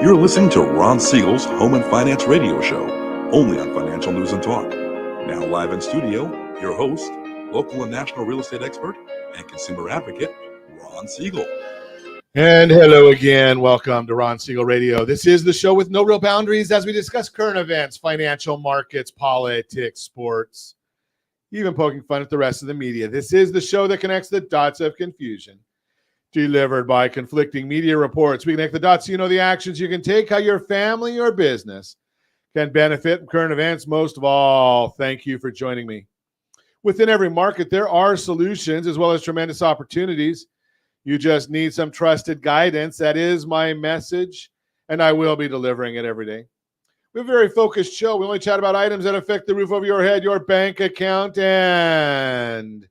You're listening to Ron Siegel's Home and Finance Radio Show, only on Financial News and Talk. Now live in studio, your host, local and national real estate expert and consumer advocate, Ron Siegel. And hello again. Welcome to Ron Siegel Radio. This is the show with no real boundaries as we discuss current events, financial markets, politics, sports, even poking fun at the rest of the media. This is the show that connects the dots of confusion. Delivered by conflicting media reports. We connect the dots so you know the actions you can take, how your family or business can benefit from current events. Most of all, thank you for joining me. Within every market, there are solutions as well as tremendous opportunities. You just need some trusted guidance. That is my message, and I will be delivering it every day. We have a very focused show. We only chat about items that affect the roof over your head, your bank account, and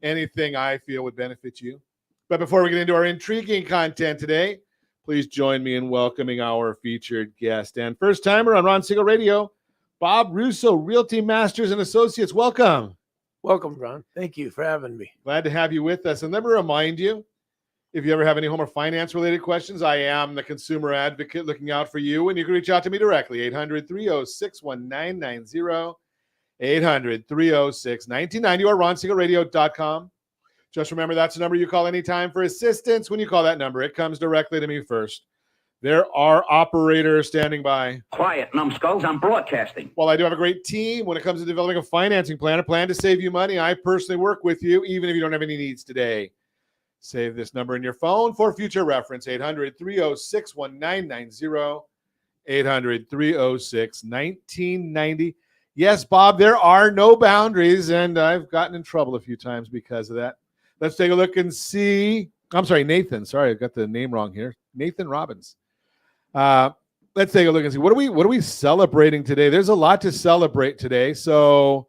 anything I feel would benefit you. But before we get into our intriguing content today, please join me in welcoming our featured guest and first timer on Ron Siegel Radio, Bob Russo, Realty Masters and Associates. Welcome. Welcome, Ron. Thank you for having me. Glad to have you with us. And let me remind you, if you ever have any home or finance related questions, I am the consumer advocate looking out for you. And you can reach out to me directly, 800-306-1990, 800-306-1990, or ronsiegelradio.com. Just remember, that's the number you call anytime for assistance. When you call that number, it comes directly to me first. There are operators standing by. Quiet, numbskulls, I'm broadcasting. Well, I do have a great team when it comes to developing a financing plan, a plan to save you money. I personally work with you, even if you don't have any needs today. Save this number in your phone for future reference, 800-306-1990, 800-306-1990. Yes, Bob, there are no boundaries, and I've gotten in trouble a few times because of that. Let's take a look and see. I'm sorry, Nathan. Sorry, I got the name wrong here. Nathan Robbins. Let's take a look and see. What are we celebrating today? There's a lot to celebrate today. So,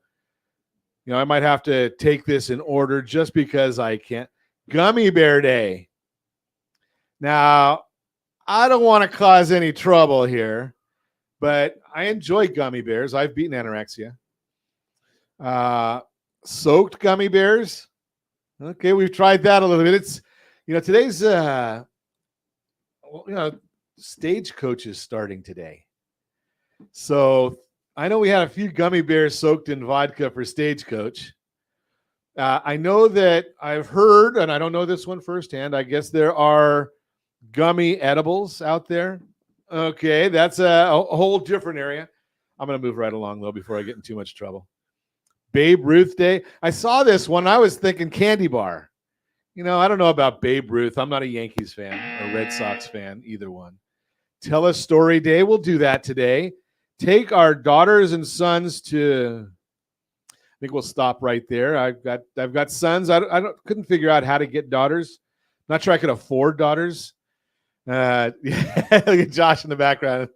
I might have to take this in order just because I can't. Gummy Bear Day. Now, I don't want to cause any trouble here, but I enjoy gummy bears. I've beaten anorexia. Soaked gummy bears. Okay, we've tried that a little bit. It's, today's, Stagecoach is starting today. So I know we had a few gummy bears soaked in vodka for Stagecoach. I know that I've heard, and I don't know this one firsthand, I guess there are gummy edibles out there. Okay, that's a whole different area. I'm going to move right along, though, before I get in too much trouble. Babe Ruth Day. I saw this one. I was thinking candy bar. I don't know about Babe Ruth. I'm not a Yankees fan or Red Sox fan, either one. Tell a Story Day. We'll do that today. Take our daughters and sons to, I think we'll stop right there. I've got sons. Couldn't figure out how to get daughters. Not sure I could afford daughters. Look at Josh in the background.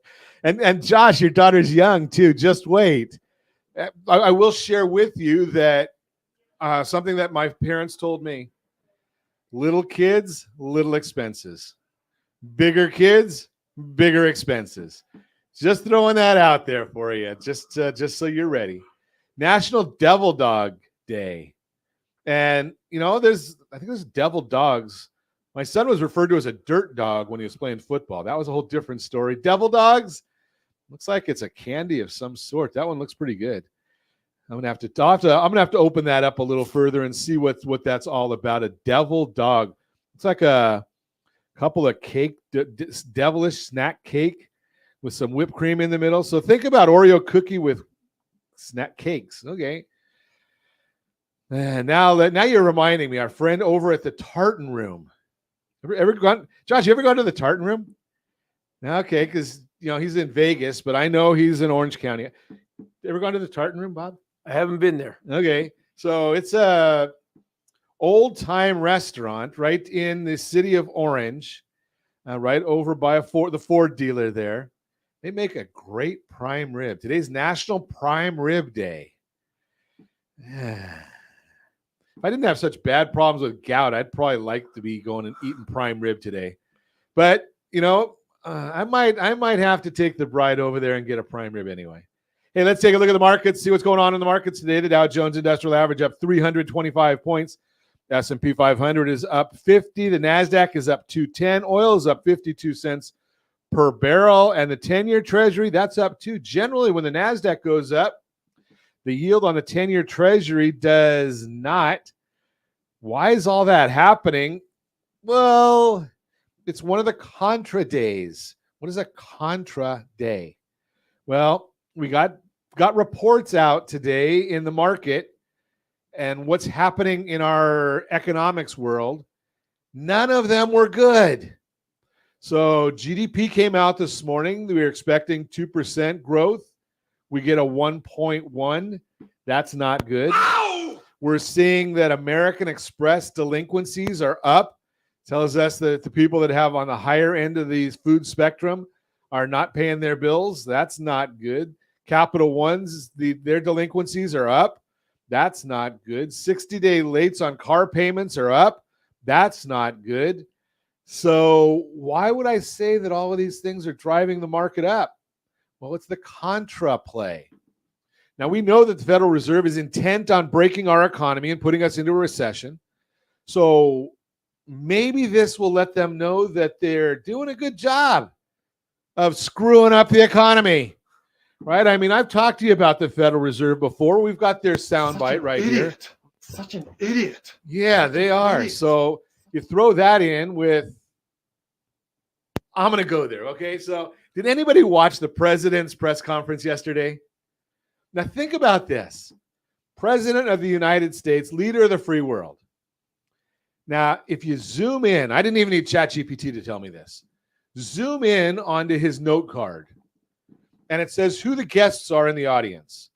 And Josh, your daughter's young too. Just wait. I will share with you that something that my parents told me. Little kids, little expenses. Bigger kids, bigger expenses. Just throwing that out there for you, just so you're ready. National Devil Dog Day. And, there's devil dogs. My son was referred to as a dirt dog when he was playing football. That was a whole different story. Devil dogs, looks like it's a candy of some sort. That one looks pretty good. I'm gonna have to open that up a little further and see what that's all about. A devil dog. It's like a couple of cake, devilish snack cake with some whipped cream in the middle. So think about Oreo cookie with snack cakes. Okay. And now you're reminding me. Our friend over at the Tartan Room. Ever gone, Josh? You ever gone to the Tartan Room? Okay, because he's in Vegas, but I know he's in Orange County. Ever gone to the Tartan Room, Bob? I haven't been there. Okay, so it's a old-time restaurant right in the city of Orange, right over by the Ford dealer there. They make a great prime rib. Today's National Prime Rib Day. If I didn't have such bad problems with gout, I'd probably like to be going and eating prime rib today. But, I might have to take the bride over there and get a prime rib anyway. Hey, let's take a look at the markets, see what's going on in the markets today. The Dow Jones Industrial Average up 325 points. S&P 500 is up 50. The NASDAQ is up 210. Oil is up 52 cents per barrel, and the 10-year Treasury, that's up too. Generally, when the NASDAQ goes up, the yield on the 10-year Treasury does not. Why is all that happening? Well, it's one of the contra days. What is a contra day? Well, we got reports out today in the market and what's happening in our economics world. None of them were good. So GDP came out this morning. We were expecting 2% growth. We get a 1.1. That's not good. Ow! We're seeing that American Express delinquencies are up. Tells us that the people that have on the higher end of the food spectrum are not paying their bills. That's not good. Capital One's, their delinquencies are up. That's not good. 60-day lates on car payments are up. That's not good. So why would I say that all of these things are driving the market up? Well, it's the contra play. Now, we know that the Federal Reserve is intent on breaking our economy and putting us into a recession. So maybe this will let them know that they're doing a good job of screwing up the economy, right? I mean, I've talked to you about the Federal Reserve before. We've got their soundbite right here. Such an idiot. Yeah, they are. So you throw that in with, I'm going to go there, okay? So did anybody watch the president's press conference yesterday? Now think about this. President of the United States, leader of the free world. Now, if you zoom in, I didn't even need ChatGPT to tell me this. Zoom in onto his note card, and it says who the guests are in the audience.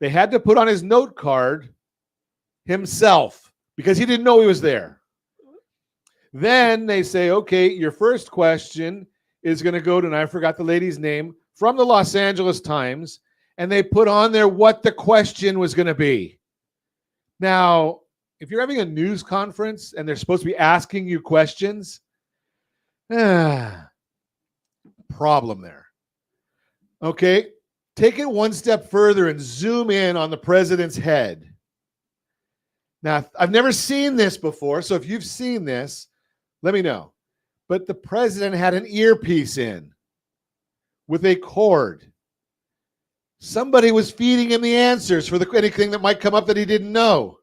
They had to put on his note card himself because he didn't know he was there. Then they say, okay, your first question is going to go to, and I forgot the lady's name, from the Los Angeles Times, and they put on there what the question was going to be. Now, if you're having a news conference and they're supposed to be asking you questions, problem there. Okay, take it one step further and zoom in on the president's head. Now, I've never seen this before, so if you've seen this, let me know. But the president had an earpiece in with a cord. Somebody was feeding him the answers for anything that might come up that he didn't know.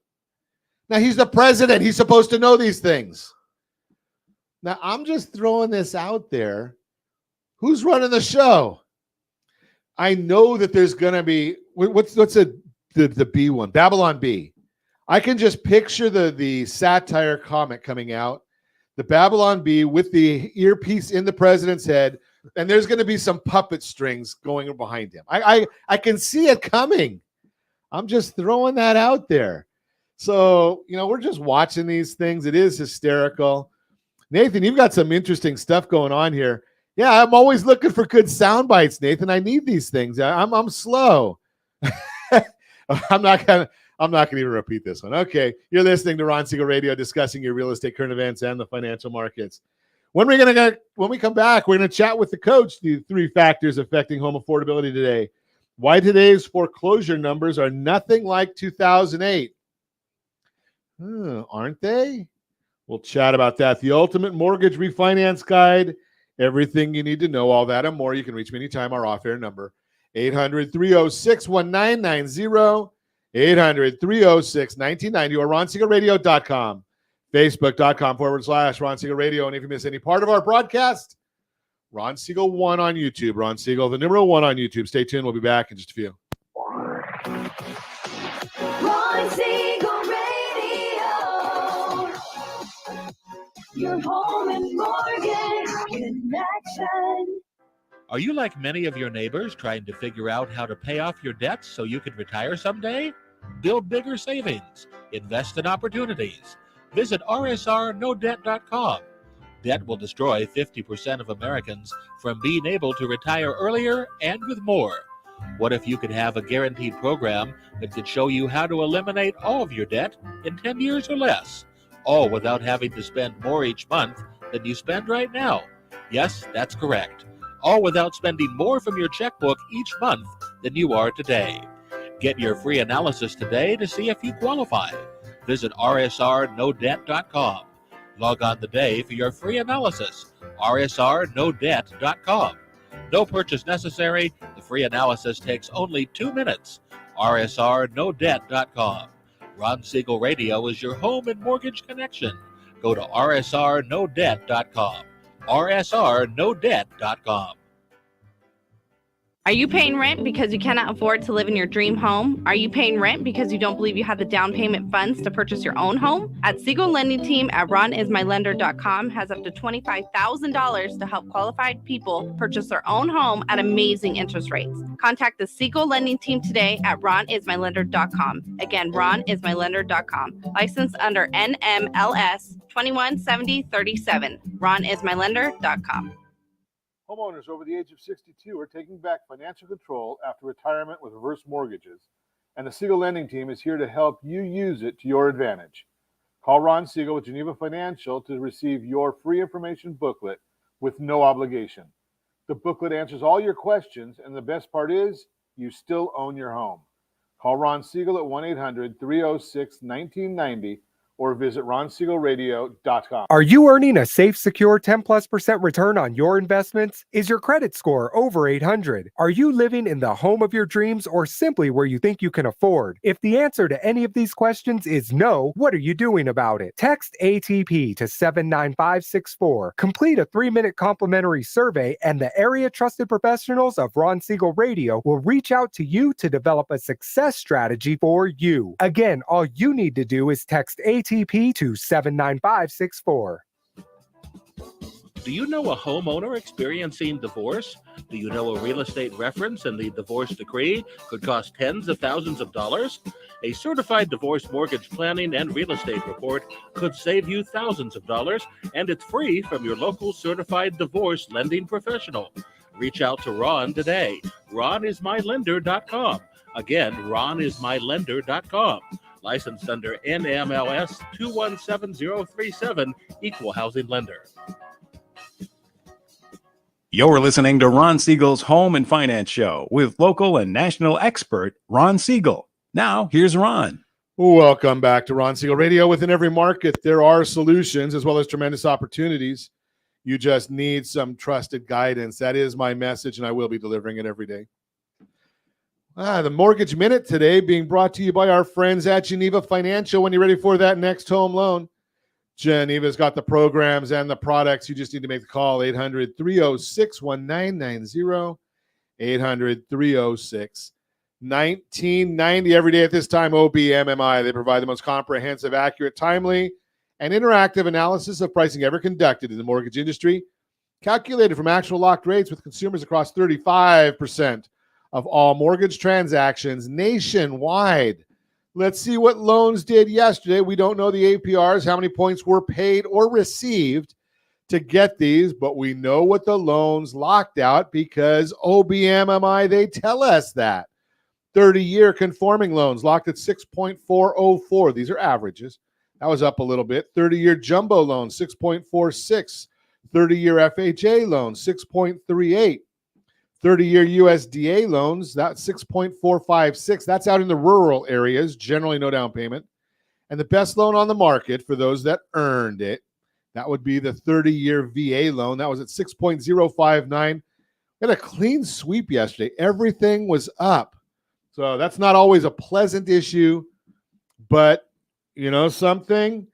Now, he's the president. He's supposed to know these things. Now, I'm just throwing this out there. Who's running the show? I know that there's going to be, what's the B one? Babylon Bee. I can just picture the satire comic coming out, the Babylon Bee with the earpiece in the president's head, and there's going to be some puppet strings going behind him. I can see it coming. I'm just throwing that out there. So, we're just watching these things. It is hysterical. Nathan, you've got some interesting stuff going on here. Yeah, I'm always looking for good sound bites, Nathan. I need these things. I'm slow. I'm not gonna even repeat this one. Okay, you're listening to Ron Siegel Radio, discussing your real estate, current events, and the financial markets. When we come back, we're gonna chat with the coach. The 3 factors affecting home affordability today. Why today's foreclosure numbers are nothing like 2008. Aren't they? We'll chat about that. The ultimate mortgage refinance guide. Everything you need to know, all that and more. You can reach me anytime. Our off-air number, 800-306-1990, 800-306-1990, or RonSiegelRadio.com, Facebook.com/Ron Siegel Radio. And if you miss any part of our broadcast, Ron Siegel 1 on YouTube. Ron Siegel, the number 1 on YouTube. Stay tuned. We'll be back in just a few. Ron Siegel Radio, your home and mortgage connection. Are you like many of your neighbors trying to figure out how to pay off your debts so you can retire someday? Build bigger savings. Invest in opportunities. Visit rsrnodebt.com. Debt will destroy 50% of Americans from being able to retire earlier and with more. What if you could have a guaranteed program that could show you how to eliminate all of your debt in 10 years or less, all without having to spend more each month than you spend right now? Yes, that's correct. All without spending more from your checkbook each month than you are today. Get your free analysis today to see if you qualify. Visit rsrnodebt.com. Log on today for your free analysis. rsrnodebt.com. No purchase necessary. The free analysis takes only 2 minutes. rsrnodebt.com. Ron Siegel Radio is your home and mortgage connection. Go to rsrnodebt.com. rsrnodebt.com. Are you paying rent because you cannot afford to live in your dream home? Are you paying rent because you don't believe you have the down payment funds to purchase your own home? At Siegel Lending Team at ronismylender.com has up to $25,000 to help qualified people purchase their own home at amazing interest rates. Contact the Siegel Lending Team today at ronismylender.com. Again, ronismylender.com. Licensed under NMLS 217037. ronismylender.com. Homeowners over the age of 62 are taking back financial control after retirement with reverse mortgages, and the Siegel Lending Team is here to help you use it to your advantage. Call Ron Siegel with Geneva Financial to receive your free information booklet with no obligation. The booklet answers all your questions, and the best part is you still own your home. Call Ron Siegel at 1-800-306-1990 or visit ronsiegelradio.com. Are you earning a safe, secure 10+% return on your investments? Is your credit score over 800? Are you living in the home of your dreams or simply where you think you can afford? If the answer to any of these questions is no, what are you doing about it? Text ATP to 79564. Complete a 3-minute complimentary survey, and the area trusted professionals of Ron Siegel Radio will reach out to you to develop a success strategy for you. Again, all you need to do is text ATP to 79564. Do you know a homeowner experiencing divorce? Do you know a real estate reference and the divorce decree could cost tens of thousands of dollars? A certified divorce mortgage planning and real estate report could save you thousands of dollars, and it's free from your local certified divorce lending professional. Reach out to Ron today. ronismylender.com. Again, ronismylender.com. Licensed under NMLS 217037, Equal Housing Lender. You're listening to Ron Siegel's Home and Finance Show with local and national expert Ron Siegel. Now, here's Ron. Welcome back to Ron Siegel Radio. Within every market, there are solutions as well as tremendous opportunities. You just need some trusted guidance. That is my message, and I will be delivering it every day. The Mortgage Minute today being brought to you by our friends at Geneva Financial. When you're ready for that next home loan, Geneva's got the programs and the products. You just need to make the call, 800-306-1990, 800-306-1990. Every day at this time, OBMMI. They provide the most comprehensive, accurate, timely, and interactive analysis of pricing ever conducted in the mortgage industry, calculated from actual locked rates with consumers across 35% of all mortgage transactions nationwide. Let's see what loans did yesterday. We don't know the APRs, how many points were paid or received to get these, but we know what the loans locked out because OBMMI, they tell us that. 30-year conforming loans locked at 6.404. These are averages. That was up a little bit. 30-year jumbo loans, 6.46. 30-year FHA loans, 6.38. 30-year USDA loans, that's 6.456. That's out in the rural areas, generally no down payment. And the best loan on the market for those that earned it, that would be the 30-year VA loan. That was at 6.059. We had a clean sweep yesterday. Everything was up. So that's not always a pleasant issue, but you know something?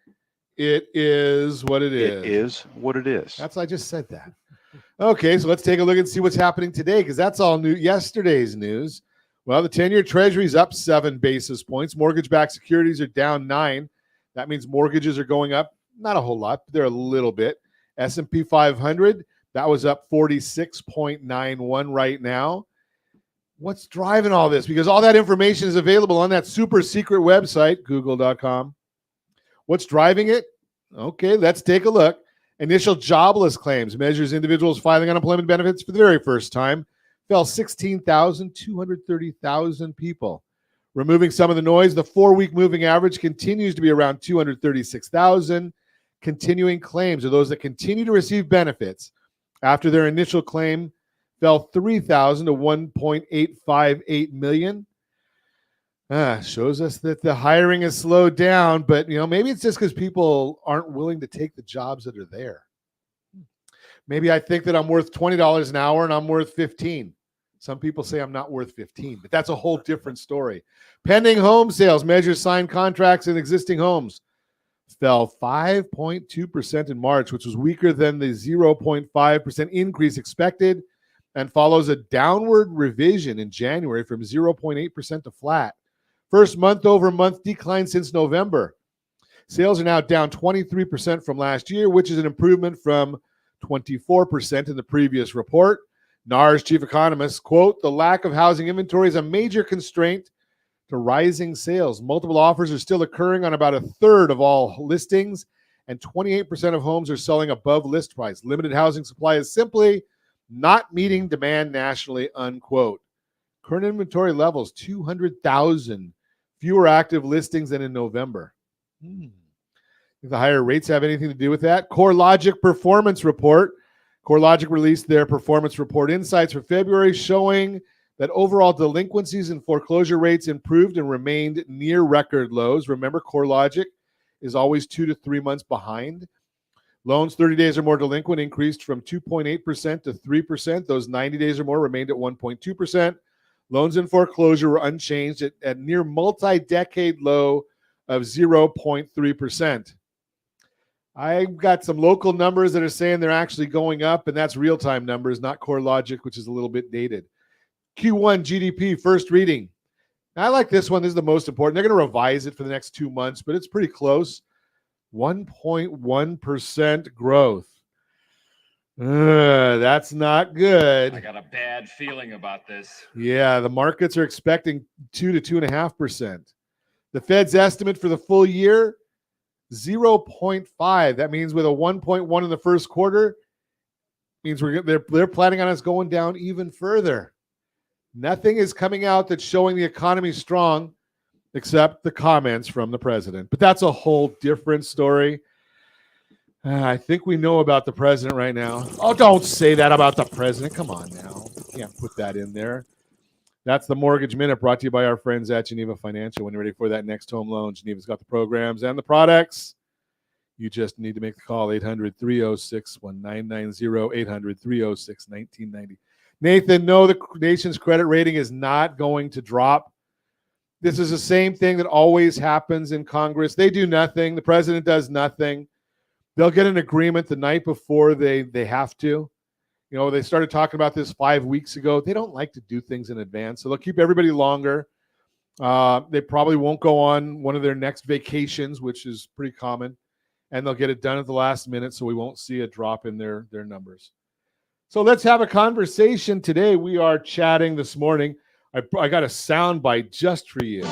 It is what it is. It is what it is. I just said that. Okay, so let's take a look and see what's happening today because that's all new. Yesterday's news. Well, the 10-year Treasury is up 7 basis points. Mortgage-backed securities are down 9. That means mortgages are going up. Not a whole lot, but they're a little bit. S&P 500, that was up 46.91 right now. What's driving all this? Because all that information is available on that super secret website, google.com. What's driving it? Okay, let's take a look. Initial jobless claims measures individuals filing unemployment benefits for the very first time. Fell 16,230,000 people. Removing some of the noise, the 4-week moving average continues to be around 236,000. Continuing claims are those that continue to receive benefits after their initial claim fell 3,000 to 1.858 million. Shows us that the hiring has slowed down, but maybe it's just because people aren't willing to take the jobs that are there. Maybe I think that I'm worth $20 an hour and I'm worth 15. Some people say I'm not worth 15, but that's a whole different story. Pending home sales measures signed contracts in existing homes fell 5.2% in March, which was weaker than the 0.5% increase expected and follows a downward revision in January from 0.8% to flat. First month-over-month decline since November. Sales are now down 23% from last year, which is an improvement from 24% in the previous report. NAR's chief economist, quote, "The lack of housing inventory is a major constraint to rising sales. Multiple offers are still occurring on about a third of all listings, and 28% of homes are selling above list price. Limited housing supply is simply not meeting demand nationally," unquote. Current inventory levels, 200,000 fewer active listings than in November. Think the higher rates have anything to do with that? CoreLogic performance report. CoreLogic released their performance report insights for February, showing that overall delinquencies and foreclosure rates improved and remained near record lows. Remember, CoreLogic is always 2 to 3 months behind. Loans 30 days or more delinquent increased from 2.8% to 3%. Those 90 days or more remained at 1.2%. Loans in foreclosure were unchanged at near multi-decade low of 0.3%. I've got some local numbers that are saying they're actually going up, and that's real-time numbers, not CoreLogic, which is a little bit dated. Q1 GDP first reading. I like this one. This is the most important. They're going to revise it for the next 2 months, but it's pretty close. 1.1% growth. That's not good. I got a bad feeling about this. Yeah, the markets are expecting 2 to 2.5%. The Fed's estimate for the full year, 0.5. That means with a 1.1 in the first quarter, means they're planning on us going down even further. Nothing is coming out that's showing the economy strong except the comments from the president. But that's a whole different story. I think we know about the president right now. Oh, don't say that about the president. Come on now. You can't put that in there. That's the Mortgage Minute, brought to you by our friends at Geneva Financial. When you're ready for that next home loan, Geneva's got the programs and the products. You just need to make the call, 800-306-1990, 800-306-1990. Nathan, no, the nation's credit rating is not going to drop. This is the same thing that always happens in Congress. They do nothing. The president does nothing. They'll get an agreement the night before they have to. You know, they started talking about this 5 weeks ago. They don't like to do things in advance, so they'll keep everybody longer. They probably won't go on one of their next vacations, which is pretty common, and they'll get it done at the last minute, so we won't see a drop in their numbers. So let's have a conversation today. We are chatting this morning. I got a sound bite just for you.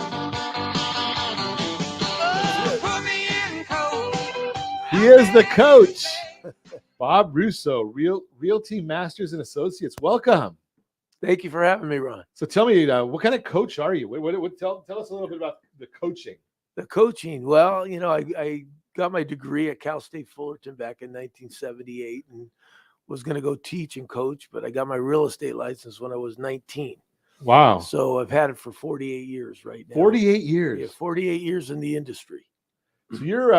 He is the coach, Bob Russo, Realty Masters and Associates. Welcome. Thank you for having me, Ron. So tell me, what kind of coach are you? Tell us a little bit about the coaching. The coaching. Well, you know, I got my degree at Cal State Fullerton back in 1978 and was going to go teach and coach, but I got my real estate license when I was 19. Wow. So I've had it for 48 years right now. 48 years. Yeah, 48 years in the industry. So you're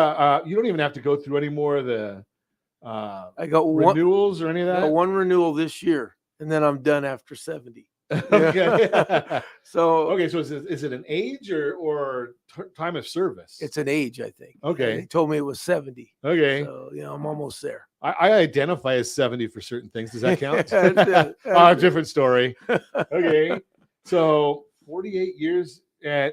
you don't even have to go through any more of the I got renewals or any of that? I got one renewal this year, and then I'm done after 70. Okay. So is it an age or time of service? it's an age, I think. Okay. They told me it was 70. Okay. So, you know, I'm almost there. I identify as 70 for certain things. Does that count? That's different story. Okay. So 48 years.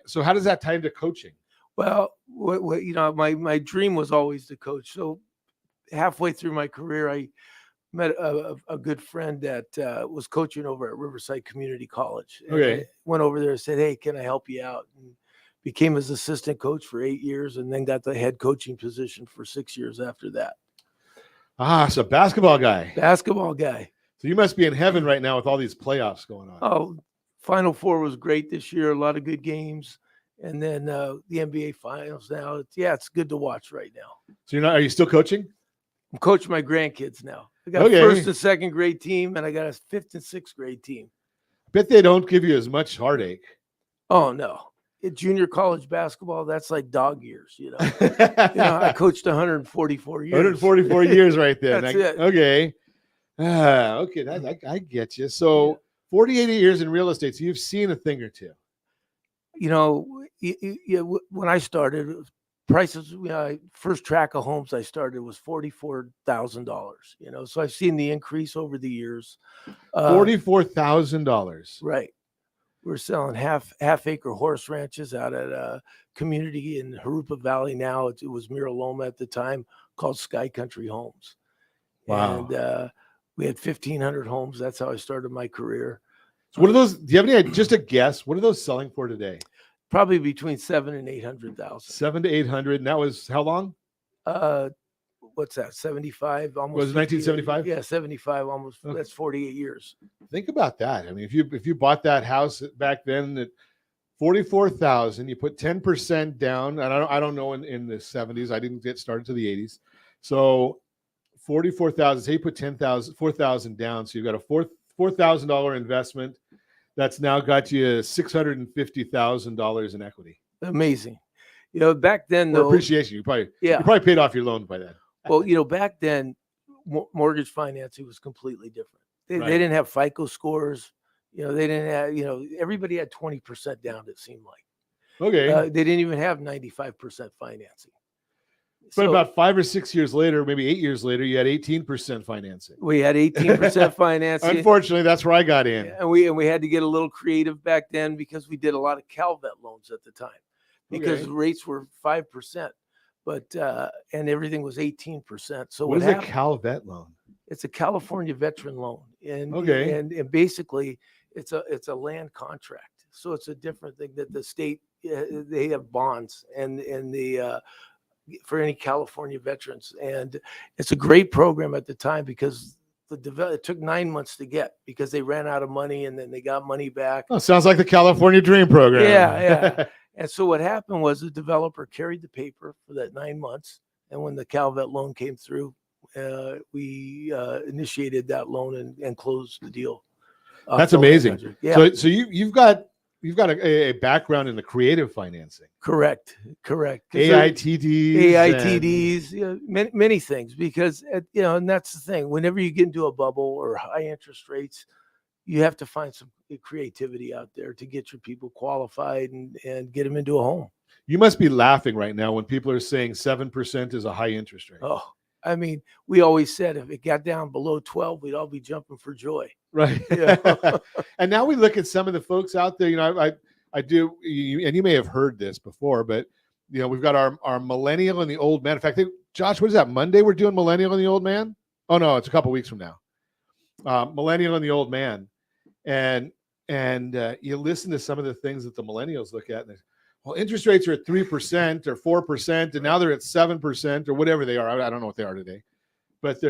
So how does that tie into coaching? Well, what you know, my dream was always to coach. So halfway through my career, I met a good friend that was coaching over at Riverside Community College. And Okay. I went over there and said, "Hey, can I help you out?" And became his assistant coach for 8 years, and then got the head coaching position for 6 years after that. So basketball guy. Basketball guy. So you must be in heaven right now with all these playoffs going on. Oh, Final Four was great this year. A lot of good games. And then the NBA Finals now. It's good to watch right now. So are you still coaching? I'm coaching my grandkids now. I got a first and second grade team, and I got a fifth and sixth grade team. Bet they don't give you as much heartache. Oh, no. Junior college basketball, that's like dog years, you know. I coached 144 years. 144 years right there. That's it. Okay. Okay, I get you. So 48 years in real estate, so you've seen a thing or two. You know, when I started, prices, first track of homes I started was $44,000. You know, so I've seen the increase over the years. $44,000. Right. We're selling half acre horse ranches out at a community in Harupa Valley now. It was Mira Loma at the time, called Sky Country Homes. Wow. And we had 1,500 homes. That's how I started my career. So what are those? Do you have any, just a guess? What are those selling for today? Probably between 700,000 and 800,000. 700 to 800. And that was how long? What's that? 75, almost. Was it 1975? Yeah, 75, almost. Okay. That's 48 years. Think about that. I mean, if you bought that house back then at 44,000, you put 10% down. And I don't know in the 70s. I didn't get started to the 80s. So 44,000. Say you put 4,000 down. So you've got a $4,000 investment. That's now got you $650,000 in equity. Amazing. You know, back then, Or though, appreciation. You probably paid off your loan by then. well, you know, back then, mortgage financing was completely different. They didn't have FICO scores. You know, they didn't have, you know, everybody had 20% down, it seemed like. Okay. They didn't even have 95% financing. But about 5 or 6 years later, maybe 8 years later, you had 18% financing. We had 18% financing. Unfortunately, that's where I got in. And we had to get a little creative back then because we did a lot of CalVet loans at the time because rates were 5%, but and everything was 18%. So what is a CalVet loan? It's a California veteran loan, and and basically it's a land contract. So it's a different thing that the state they have bonds and the for any California veterans. And it's a great program at the time because it took 9 months to get because they ran out of money and then they got money back. Oh, sounds like the California Dream program. Yeah. And so what happened was the developer carried the paper for that 9 months. And when the CalVet loan came through, we initiated that loan and closed the deal. That's amazing. Yeah. So you've got a background in the creative financing. Correct. AITDs, many things, because you know, and that's the thing. Whenever you get into a bubble or high interest rates, you have to find some creativity out there to get your people qualified and get them into a home. You must be laughing right now when people are saying 7% is a high interest rate. Oh, I mean, we always said if it got down below 12, we'd all be jumping for joy. Right. Yeah. And now we look at some of the folks out there, you know, I do, and you may have heard this before, but you know, we've got our millennial and the old man. In fact, Josh, what is that? Monday we're doing millennial and the old man? Oh no, it's a couple weeks from now. Millennial and the old man. And you listen to some of the things that the millennials look at, and they, well, interest rates are at 3% or 4%, and now they're at 7% or whatever they are. I don't know what they are today, but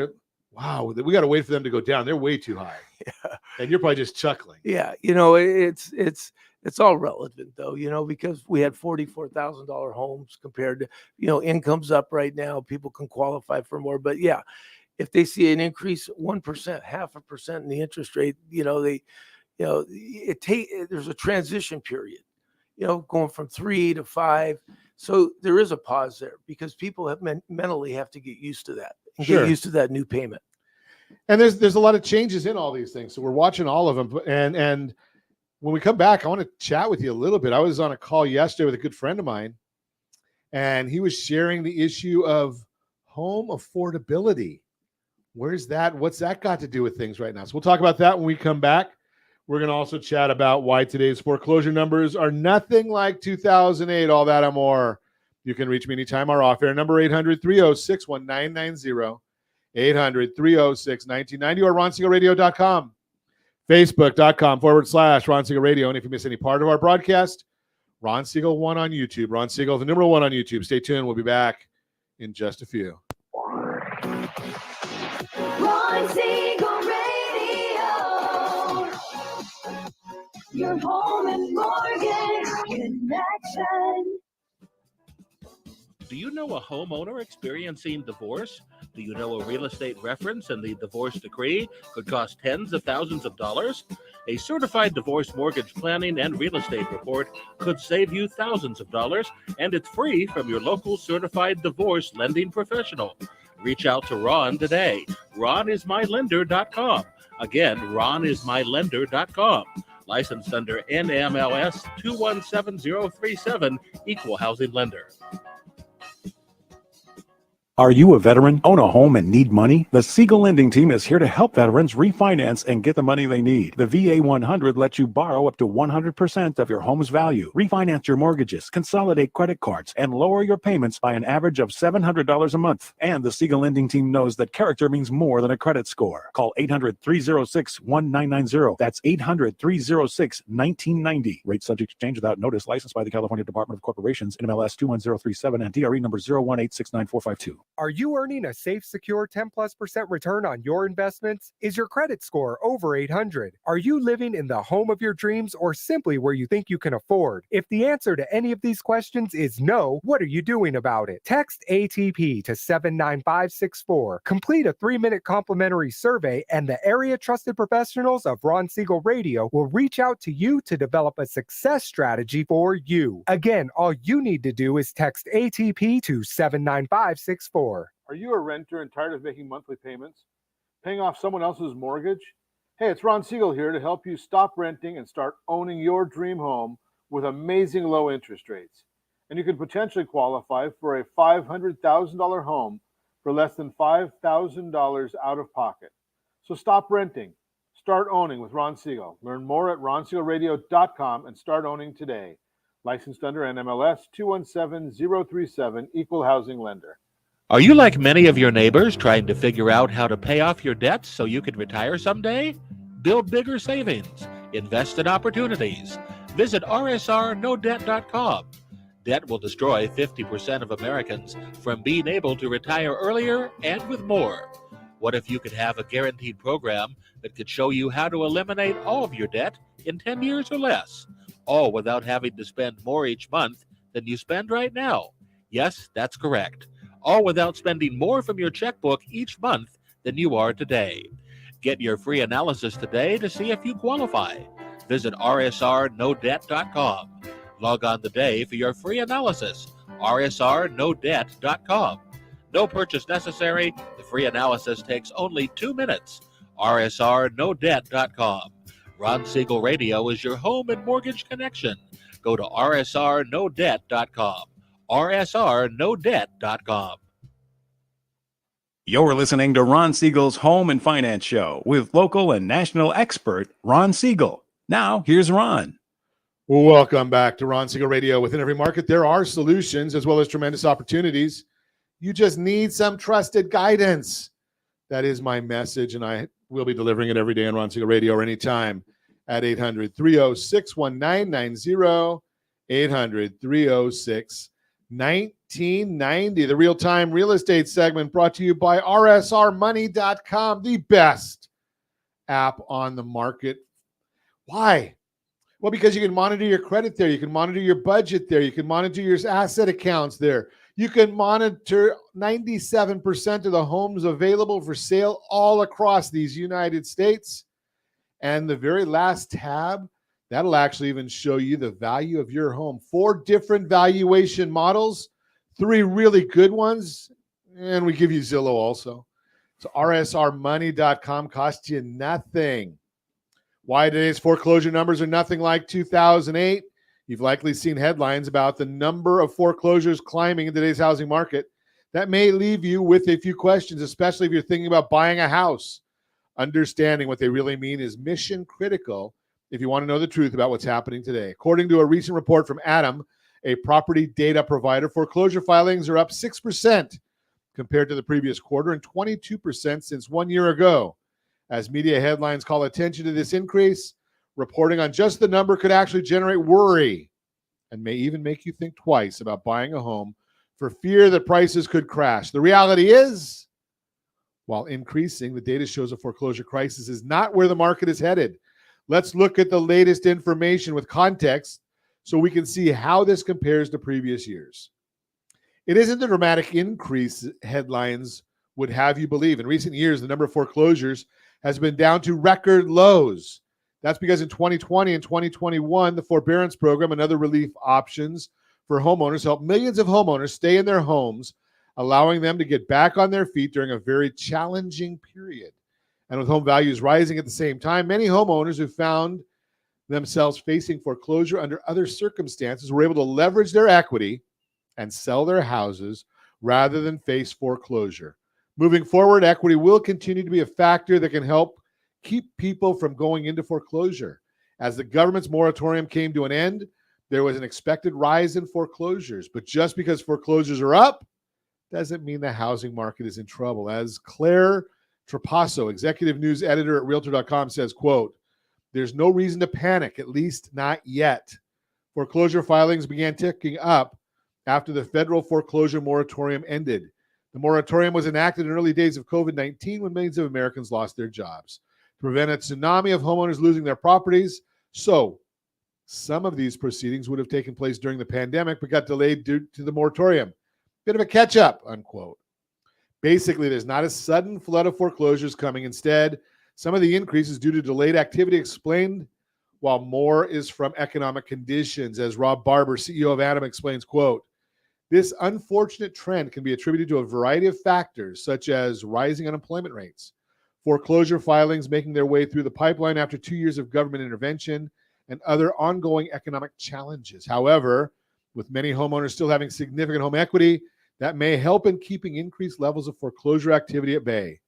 wow, we got to wait for them to go down. They're way too high. Yeah. And you're probably just chuckling. Yeah. You know, it's all relevant though, you know, because we had $44,000 homes compared to, you know, income's up right now. People can qualify for more, but yeah, if they see an increase 1%, 0.5% in the interest rate, you know, there's a transition period, you know, going from 3 to 5. So there is a pause there because people have mentally have to get used to that and get used to that new payment. And there's a lot of changes in all these things. So we're watching all of them. And when we come back, I want to chat with you a little bit. I was on a call yesterday with a good friend of mine, and he was sharing the issue of home affordability. Where's that? What's that got to do with things right now? So we'll talk about that when we come back. We're going to also chat about why today's foreclosure numbers are nothing like 2008, all that and more. You can reach me anytime or off air. Number 800-306-1990, 800-306-1990, or RonSiegelRadio.com, Facebook.com/Ron Siegel Radio. And if you miss any part of our broadcast, Ron Siegel 1 on YouTube. Ron Siegel, the number 1 on YouTube. Stay tuned. We'll be back in just a few. Ron Siegel Radio, your home and mortgage connection. Do you know a homeowner experiencing divorce? Do you know a real estate reference and the divorce decree could cost tens of thousands of dollars? A certified divorce mortgage planning and real estate report could save you thousands of dollars, and it's free from your local certified divorce lending professional. Reach out to Ron today. RonIsMyLender.com. Again, RonIsMyLender.com. Licensed under NMLS 217037, Equal Housing Lender. Are you a veteran, own a home, and need money? The Siegel Lending Team is here to help veterans refinance and get the money they need. The VA 100 lets you borrow up to 100% of your home's value, refinance your mortgages, consolidate credit cards, and lower your payments by an average of $700 a month. And the Siegel Lending Team knows that character means more than a credit score. Call 800-306-1990. That's 800-306-1990. Rate subject to change without notice. Licensed by the California Department of Corporations, NMLS 21037, and DRE number 018694552. Are you earning a safe, secure 10+% return on your investments? Is your credit score over 800? Are you living in the home of your dreams or simply where you think you can afford? If the answer to any of these questions is no, what are you doing about it? Text ATP to 79564. Complete a 3-minute complimentary survey, and the area trusted professionals of Ron Siegel Radio will reach out to you to develop a success strategy for you. Again, all you need to do is text ATP to 79564. Are you a renter and tired of making monthly payments? Paying off someone else's mortgage? Hey, it's Ron Siegel here to help you stop renting and start owning your dream home with amazing low interest rates. And you could potentially qualify for a $500,000 home for less than $5,000 out of pocket. So stop renting. Start owning with Ron Siegel. Learn more at ronsiegelradio.com and start owning today. Licensed under NMLS 217037, Equal Housing Lender. Are you like many of your neighbors trying to figure out how to pay off your debts so you can retire someday? Build bigger savings. Invest in opportunities. Visit rsrnodebt.com. Debt will destroy 50% of Americans from being able to retire earlier and with more. What if you could have a guaranteed program that could show you how to eliminate all of your debt in 10 years or less, all without having to spend more each month than you spend right now? Yes, that's correct. All without spending more from your checkbook each month than you are today. Get your free analysis today to see if you qualify. Visit rsrnodebt.com. Log on today for your free analysis, rsrnodebt.com. No purchase necessary. The free analysis takes only 2 minutes. rsrnodebt.com. Ron Siegel Radio is your home and mortgage connection. Go to rsrnodebt.com. rsrnodebt.com. You're listening to Ron Siegel's Home and Finance Show with local and national expert Ron Siegel. Now, here's Ron. Welcome back to Ron Siegel Radio. Within every market, there are solutions as well as tremendous opportunities. You just need some trusted guidance. That is my message, and I will be delivering it every day on Ron Siegel Radio or anytime at 800-306-1990, 800-306-1990. The real-time real estate segment brought to you by rsrmoney.com, the best app on the market. Why? Well, because you can monitor your credit there. You can monitor your budget there. You can monitor your asset accounts there. You can monitor 97% of the homes available for sale all across these United States. And the very last tab, that'll actually even show you the value of your home. 4 different valuation models, 3 really good ones, and we give you Zillow also. So rsrmoney.com costs you nothing. Why today's foreclosure numbers are nothing like 2008? You've likely seen headlines about the number of foreclosures climbing in today's housing market. That may leave you with a few questions, especially if you're thinking about buying a house. Understanding what they really mean is mission critical if you want to know the truth about what's happening today. According to a recent report from Adam, a property data provider, foreclosure filings are up 6% compared to the previous quarter and 22% since 1 year ago. As media headlines call attention to this increase, reporting on just the number could actually generate worry and may even make you think twice about buying a home for fear that prices could crash. The reality is, while increasing, the data shows a foreclosure crisis is not where the market is headed. Let's look at the latest information with context so we can see how this compares to previous years. It isn't the dramatic increase headlines would have you believe. In recent years, the number of foreclosures has been down to record lows. That's because in 2020 and 2021, the forbearance program and other relief options for homeowners helped millions of homeowners stay in their homes allowing them to get back on their feet during a very challenging period. And with home values rising at the same time, many homeowners who found themselves facing foreclosure under other circumstances were able to leverage their equity and sell their houses rather than face foreclosure. Moving forward, equity will continue to be a factor that can help keep people from going into foreclosure. As the government's moratorium came to an end, there was an expected rise in foreclosures. But just because foreclosures are up doesn't mean the housing market is in trouble. As Claire Trapasso, executive news editor at Realtor.com, says, quote, "There's no reason to panic, at least not yet. Foreclosure filings began ticking up after the federal foreclosure moratorium ended. The moratorium was enacted in early days of COVID-19 when millions of Americans lost their jobs to prevent a tsunami of homeowners losing their properties. So some of these proceedings would have taken place during the pandemic but got delayed due to the moratorium. Bit of a catch-up," unquote. Basically, there's not a sudden flood of foreclosures coming. Instead, some of the increase is due to delayed activity explained, while more is from economic conditions. As Rob Barber, CEO of Anaheim, explains, quote, "This unfortunate trend can be attributed to a variety of factors, such as rising unemployment rates, foreclosure filings making their way through the pipeline after 2 years of government intervention, and other ongoing economic challenges. However, with many homeowners still having significant home equity, that may help in keeping increased levels of foreclosure activity at bay."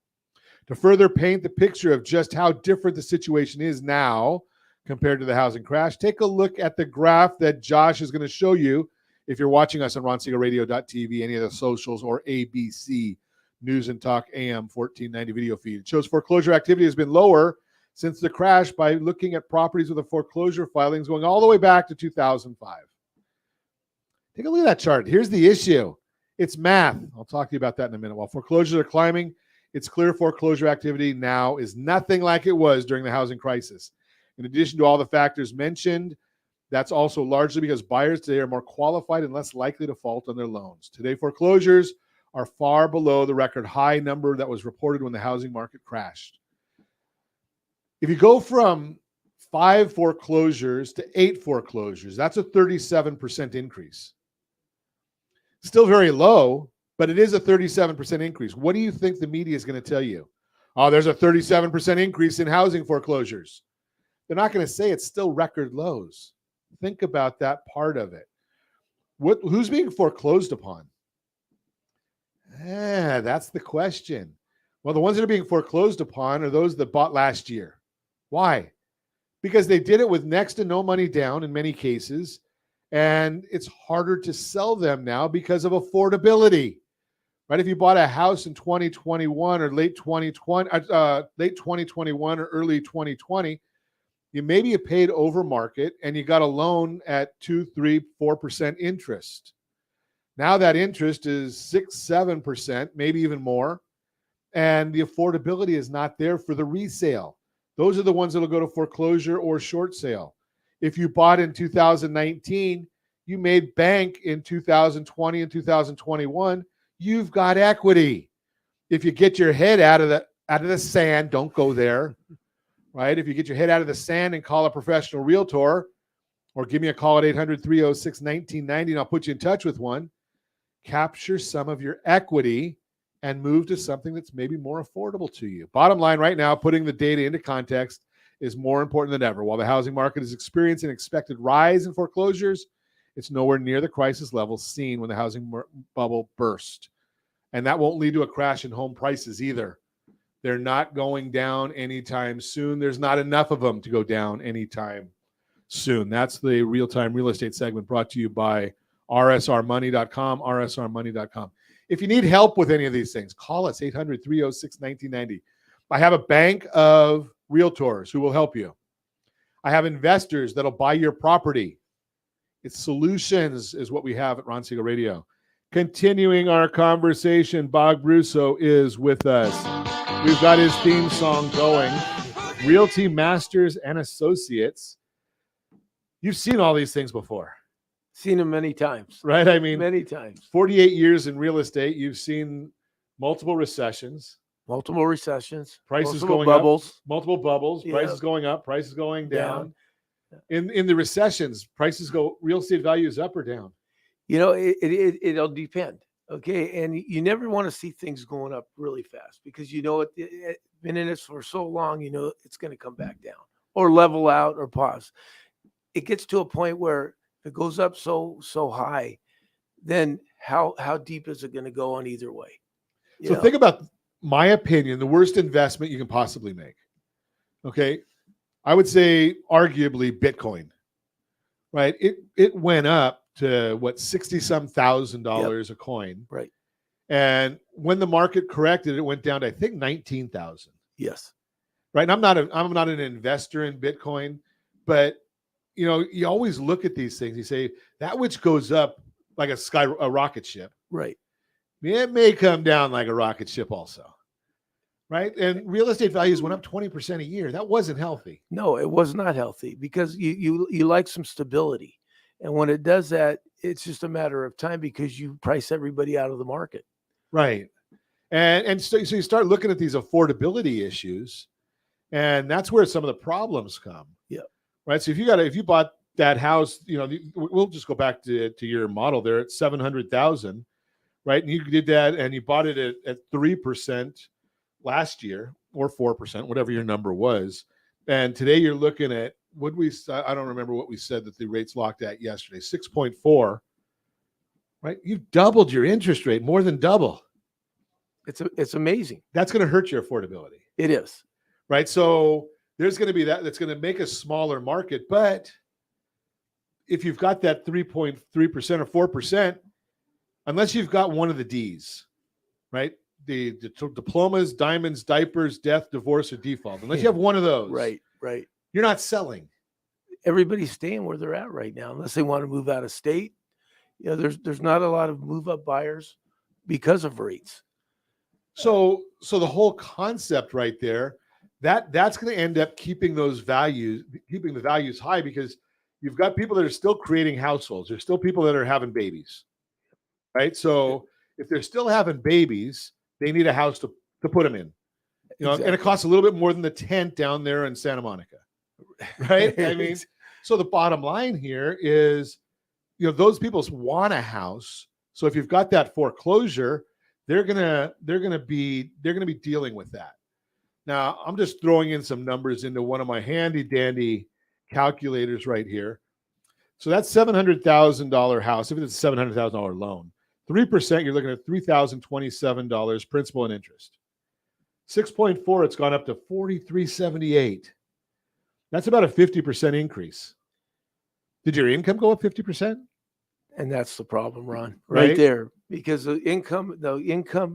To further paint the picture of just how different the situation is now compared to the housing crash, take a look at the graph that Josh is going to show you if you're watching us on RonSiegelRadio.tv, any of the socials, or ABC News and Talk AM 1490 video feed. It shows foreclosure activity has been lower since the crash by looking at properties with a foreclosure filings going all the way back to 2005. Take a look at that chart. Here's the issue. It's math. I'll talk to you about that in a minute. While foreclosures are climbing, it's clear foreclosure activity now is nothing like it was during the housing crisis. In addition to all the factors mentioned, that's also largely because buyers today are more qualified and less likely to default on their loans. Today, foreclosures are far below the record high number that was reported when the housing market crashed. If you go from 5 foreclosures to 8 foreclosures, that's a 37% increase. Still very low, but it is a 37% increase. What do you think the media is going to tell you? Oh, there's a 37% increase in housing foreclosures. They're not going to say it's still record lows. Think about that part of it. Who's being foreclosed upon? That's the question. Well, the ones that are being foreclosed upon are those that bought last year. Why? Because they did it with next to no money down in many cases, and it's harder to sell them now because of affordability. Right? If you bought a house in 2021 or late 2021 or early 2020, maybe you paid over market and you got a loan at 2, 3, 4% interest. Now that interest is 6, 7%, maybe even more, and the affordability is not there for the resale. Those are the ones that will go to foreclosure or short sale. If you bought in 2019, you made bank in 2020 and 2021, you've got equity. If you get your head out of the sand, don't go there, right? If you get your head out of the sand and call a professional realtor, or give me a call at 800-306-1990 and I'll put you in touch with one, capture some of your equity and move to something that's maybe more affordable to you. Bottom line right now, putting the data into context is more important than ever. While the housing market is experiencing an expected rise in foreclosures, it's nowhere near the crisis levels seen when the housing bubble burst. And that won't lead to a crash in home prices either. They're not going down anytime soon. There's not enough of them to go down anytime soon. That's the real-time real estate segment brought to you by rsrmoney.com, rsrmoney.com. If you need help with any of these things, call us, 800-306-1990. I have a bank of realtors who will help you. I have investors that'll buy your property. It's solutions is what we have at Ron Siegel Radio. Continuing our conversation, Bob Russo is with us. We've got his theme song going. Realty Masters and Associates. You've seen all these things before. Seen them many times. Right? I mean, many times. 48 years in real estate. You've seen multiple recessions. Prices going bubbles. up. Multiple bubbles. Yeah. Prices going up. Prices going down. In the recessions, prices go, real estate values up or down? You know, it'll depend. Okay. And you never want to see things going up really fast because it been in this for so long, it's going to come back down or level out or pause. It gets to a point where if it goes up so high, then how deep is it going to go on either way? So think about my opinion, the worst investment you can possibly make. Okay. I would say arguably Bitcoin, right? It went up to what, 60 some $1,000 a coin. Right. And when the market corrected, it went down to, I think, 19,000. Yes. Right. And I'm not an investor in Bitcoin, but you always look at these things. You say that which goes up like a rocket ship. Right. It may come down like a rocket ship also. Right. And real estate values went up 20% a year. That wasn't healthy. No, it was not healthy because you like some stability. And when it does that, it's just a matter of time because you price everybody out of the market. Right. And so you start looking at these affordability issues, and that's where some of the problems come. Yeah. Right. So if you bought that house, we'll just go back to your model there at 700,000, right? And you did that and you bought it at 3% last year or 4%, whatever your number was. And today you're looking at I don't remember what we said that the rates locked at yesterday, 6.4, right? You've doubled your interest rate, more than double. It's amazing. That's going to hurt your affordability. It is. Right. So there's going to be that's going to make a smaller market. But if you've got that 3.3% or 4%, unless you've got one of the Ds, right? The diplomas, diamonds, diapers, death, divorce, or default. Unless you have one of those, Right. you're not selling. Everybody's staying where they're at right now, unless they want to move out of state. There's not a lot of move up buyers because of rates. So the whole concept right there, that's going to end up keeping the values high because you've got people that are still creating households. There's still people that are having babies, right? So if they're still having babies, they need a house to put them in, Exactly. And it costs a little bit more than the tent down there in Santa Monica, right? I mean, so the bottom line here is, those people want a house. So if you've got that foreclosure, they're gonna be dealing with that. Now, I'm just throwing in some numbers into one of my handy dandy calculators right here. So that's $700,000 house. If it's a $700,000 loan, 3%, you're looking at $3,027 principal and interest. 6.4, it's gone up to $4,378. That's about a 50% increase. Did your income go up 50%? And that's the problem, Ron, right there, because the income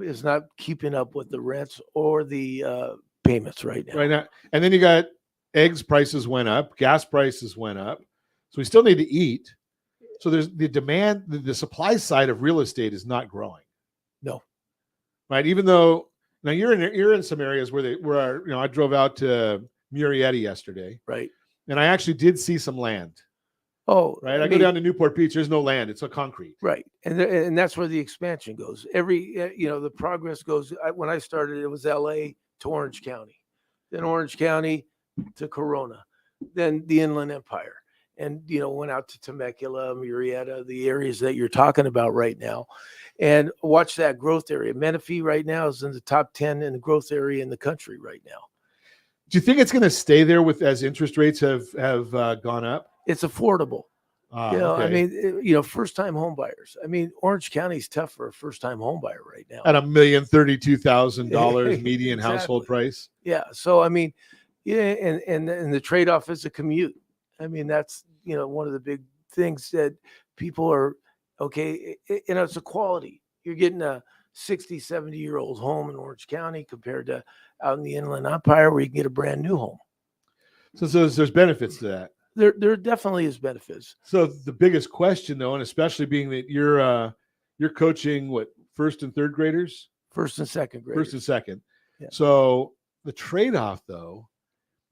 is not keeping up with the rents or the payments right now. Right now. And then you got eggs prices went up, gas prices went up. So we still need to eat. So there's the demand, the supply side of real estate is not growing. No. Right. Even though now you're in some areas where I drove out to Murrieta yesterday. Right. And I actually did see some land. Oh, right. I go down to Newport Beach. There's no land. It's a concrete. Right. And that's where the expansion goes. The progress goes. When I started, it was LA to Orange County, then Orange County to Corona, then the Inland Empire. And, went out to Temecula, Murrieta, the areas that you're talking about right now, and watch that growth area. Menifee right now is in the top 10 in the growth area in the country right now. Do you think it's going to stay there as interest rates have gone up? It's affordable. Okay. I mean, first-time home buyers. I mean, Orange County's tough for a first-time home buyer right now. At $1,032,000 median household price. Yeah. So, I mean, and the trade-off is a commute. I mean, that's, one of the big things that people are, it's a quality. You're getting a 60, 70-year-old home in Orange County compared to out in the Inland Empire where you can get a brand new home. So there's benefits to that. There definitely is benefits. So the biggest question, though, and especially being that you're coaching first and third graders, first and second graders, first and second. Yeah. So the trade-off, though,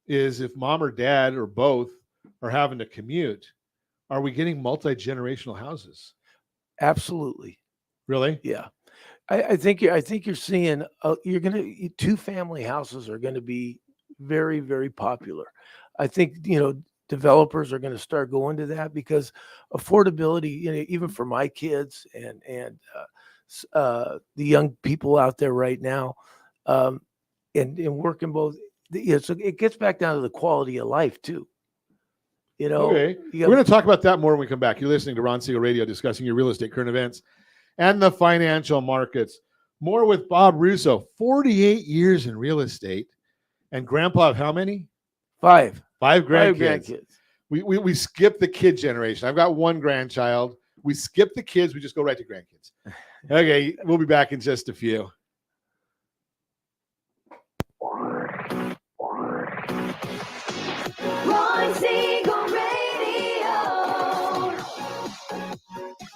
is if mom or dad or both are having to commute, are we getting multi-generational houses? Absolutely. Really? Yeah. I think you're seeing two-family houses are going to be very, very popular. I think developers are going to start going to that because affordability, even for my kids and the young people out there right now, and working both. So it gets back down to the quality of life too. Okay. We're going to talk about that more when we come back. You're listening to Ron Siegel Radio, discussing your real estate current events and the financial markets. More with Bob Russo, 48 years in real estate, and grandpa of how many? Five grandkids. We skip the kid generation. I've got one grandchild. We skip the kids. We just go right to grandkids. Okay, we'll be back in just a few. Ron Siegel Radio.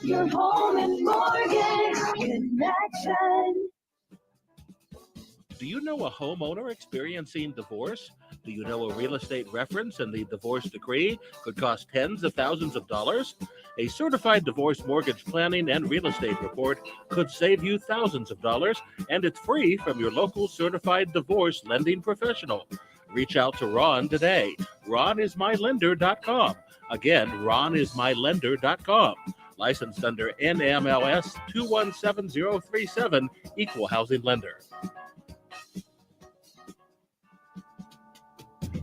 Your home and mortgage connection. Do you know a homeowner experiencing divorce? Do you know a real estate reference and the divorce decree could cost tens of thousands of dollars? A certified divorce mortgage planning and real estate report could save you thousands of dollars, and it's free from your local certified divorce lending professional. Reach out to Ron today. RonIsMyLender.com. Again, RonIsMyLender.com. Licensed under NMLS 217037, Equal Housing Lender.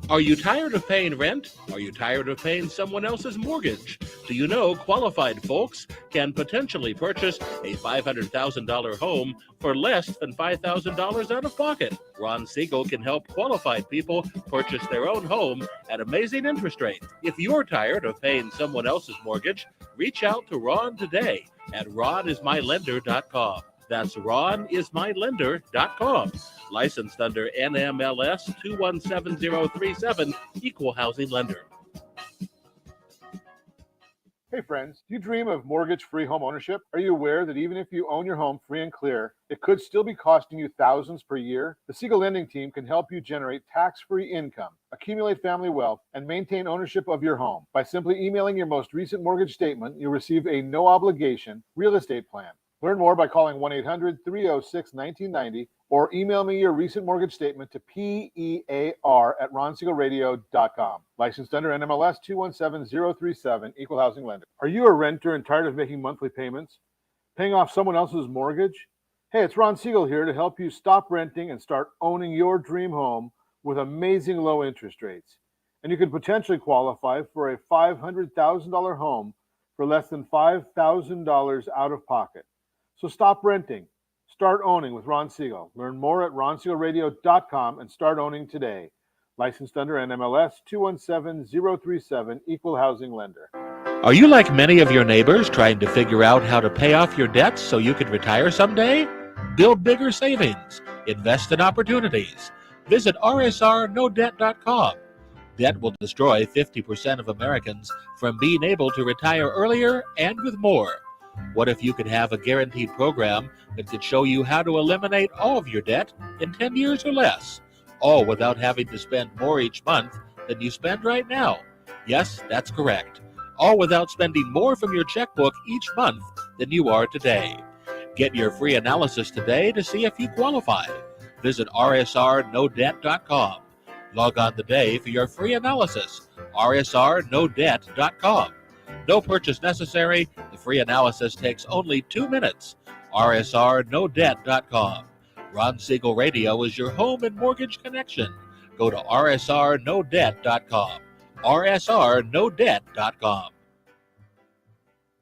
Are you tired of paying rent? Are you tired of paying someone else's mortgage? Do you know qualified folks can potentially purchase a $500,000 home for less than $5,000 out of pocket? Ron Siegel can help qualified people purchase their own home at amazing interest rates. If you're tired of paying someone else's mortgage, reach out to Ron today at RonIsMyLender.com. That's RonIsMyLender.com. Licensed under NMLS 217037, Equal Housing Lender. Hey friends, do you dream of mortgage-free home ownership? Are you aware that even if you own your home free and clear, it could still be costing you thousands per year? The Siegel Lending Team can help you generate tax-free income, accumulate family wealth, and maintain ownership of your home. By simply emailing your most recent mortgage statement, you'll receive a no-obligation real estate plan. Learn more by calling 1-800-306-1990 or email me your recent mortgage statement to PEAR@RonSiegelRadio.com. Licensed under NMLS 217037, Equal Housing Lender. Are you a renter and tired of making monthly payments? Paying off someone else's mortgage? Hey, it's Ron Siegel here to help you stop renting and start owning your dream home with amazing low interest rates. And you could potentially qualify for a $500,000 home for less than $5,000 out of pocket. So stop renting. Start owning with Ron Siegel. Learn more at RonSiegelRadio.com and start owning today. Licensed under NMLS 217037, Equal Housing Lender. Are you like many of your neighbors trying to figure out how to pay off your debts so you can retire someday? Build bigger savings. Invest in opportunities. Visit RSRNoDebt.com. Debt will destroy 50% of Americans from being able to retire earlier and with more. What if you could have a guaranteed program that could show you how to eliminate all of your debt in 10 years or less, all without having to spend more each month than you spend right now? Yes, that's correct. All without spending more from your checkbook each month than you are today. Get your free analysis today to see if you qualify. Visit RSRNoDebt.com. Log on today for your free analysis. RSRNoDebt.com. No purchase necessary. The free analysis takes only 2 minutes. RSRNoDebt.com. Ron Siegel Radio is your home and mortgage connection. Go to RSRNoDebt.com. RSRNoDebt.com.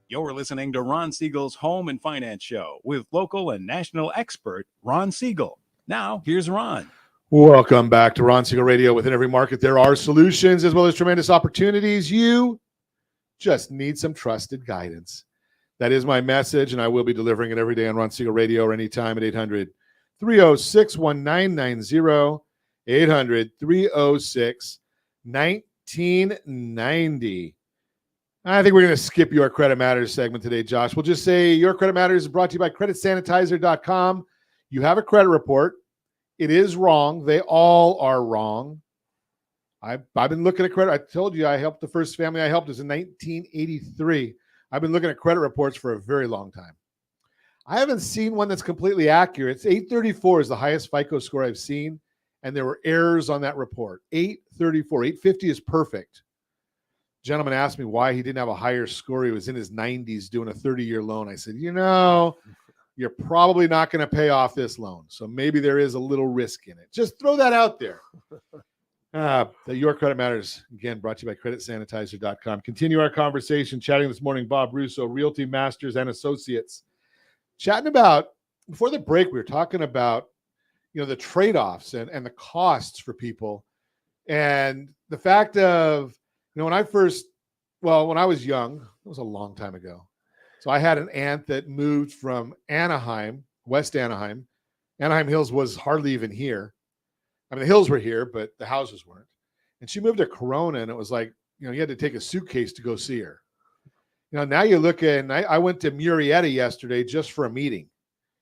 You're listening to Ron Siegel's Home and Finance Show with local and national expert Ron Siegel. Now, here's Ron. Welcome back to Ron Siegel Radio. Within every market, there are solutions as well as tremendous opportunities. You just need some trusted guidance. That is my message, and I will be delivering it every day on Ron Siegel Radio or anytime at 800-306-1990, 800-306-1990. I think we're going to skip Your Credit Matters segment today, Josh. We'll just say Your Credit Matters is brought to you by CreditSanitizer.com. You have a credit report. It is wrong. They all are wrong. I've been looking at credit. I told you I helped the first family I helped was in 1983. I've been looking at credit reports for a very long time. I haven't seen one that's completely accurate. It's 834 is the highest FICO score I've seen, and there were errors on that report. 834, 850 is perfect. Gentleman asked me why he didn't have a higher score. He was in his 90s doing a 30-year loan. I said, you're probably not going to pay off this loan. So maybe there is a little risk in it. Just throw that out there. Your Credit Matters, again, brought to you by creditsanitizer.com. Continue our conversation, chatting this morning, Bob Russo, Realty Masters and Associates. Chatting about, before the break, we were talking about, the trade-offs and the costs for people. And the fact of, when I was young, it was a long time ago. So I had an aunt that moved from Anaheim, West Anaheim. Anaheim Hills was hardly even here. I mean, the hills were here, but the houses weren't. And she moved to Corona, and it was like, you had to take a suitcase to go see her. Now you look at, I went to Murrieta yesterday just for a meeting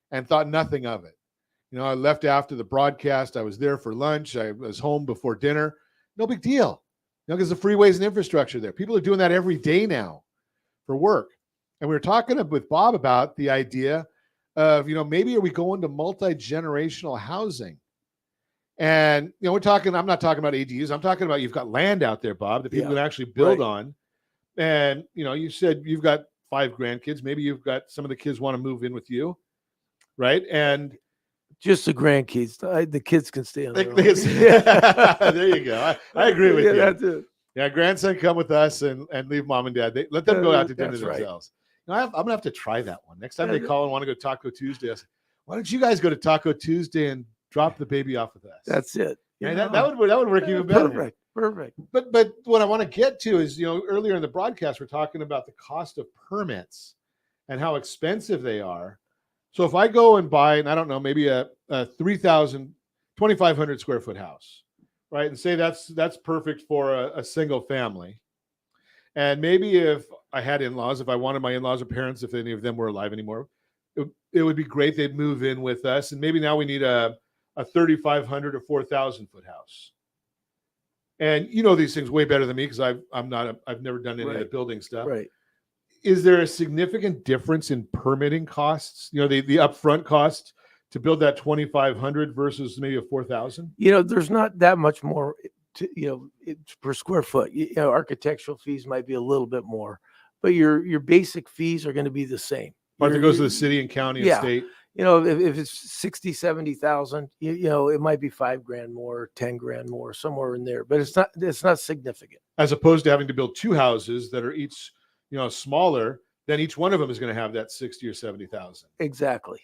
and thought nothing of it. I left after the broadcast. I was there for lunch. I was home before dinner. No big deal. Because the freeways and infrastructure there. People are doing that every day now for work. And we were talking with Bob about the idea of, maybe are we going to multi-generational housing? And, I'm not talking about ADUs. I'm talking about you've got land out there, Bob, that people can actually build on. And, you said you've got 5 grandkids. Maybe you've got some of the kids want to move in with you. Right. And just the grandkids, the kids can stay on their own. There you go. I agree with you. That's it. Yeah. Grandson, come with us and leave mom and dad. Let them go out to dinner themselves. I'm going to have to try that one. Next time they call and want to go to Taco Tuesday, I say, why don't you guys go to Taco Tuesday and drop the baby off with us? That's it. That would work even better. Perfect. But what I want to get to is, earlier in the broadcast, we're talking about the cost of permits and how expensive they are. So if I go and buy, and I don't know, maybe a 2,500 square foot house, right? And say that's perfect for a single family. And maybe if I had in-laws, if I wanted my in-laws or parents, if any of them were alive anymore, it would be great. They'd move in with us. And maybe now we need a 3,500 or 4,000 foot house. And these things way better than me because I've never done any of the building stuff. Right. Is there a significant difference in permitting costs? The upfront cost to build that 2,500 versus maybe a 4,000? There's not that much more per square foot. Architectural fees might be a little bit more, but your basic fees are going to be the same. But if it goes to the city and county and state. If it's 60, 70,000, it might be $5,000 more, $10,000 more, somewhere in there, but it's not significant. As opposed to having to build 2 houses that are each, smaller, then each one of them is going to have that 60 or 70,000. Exactly.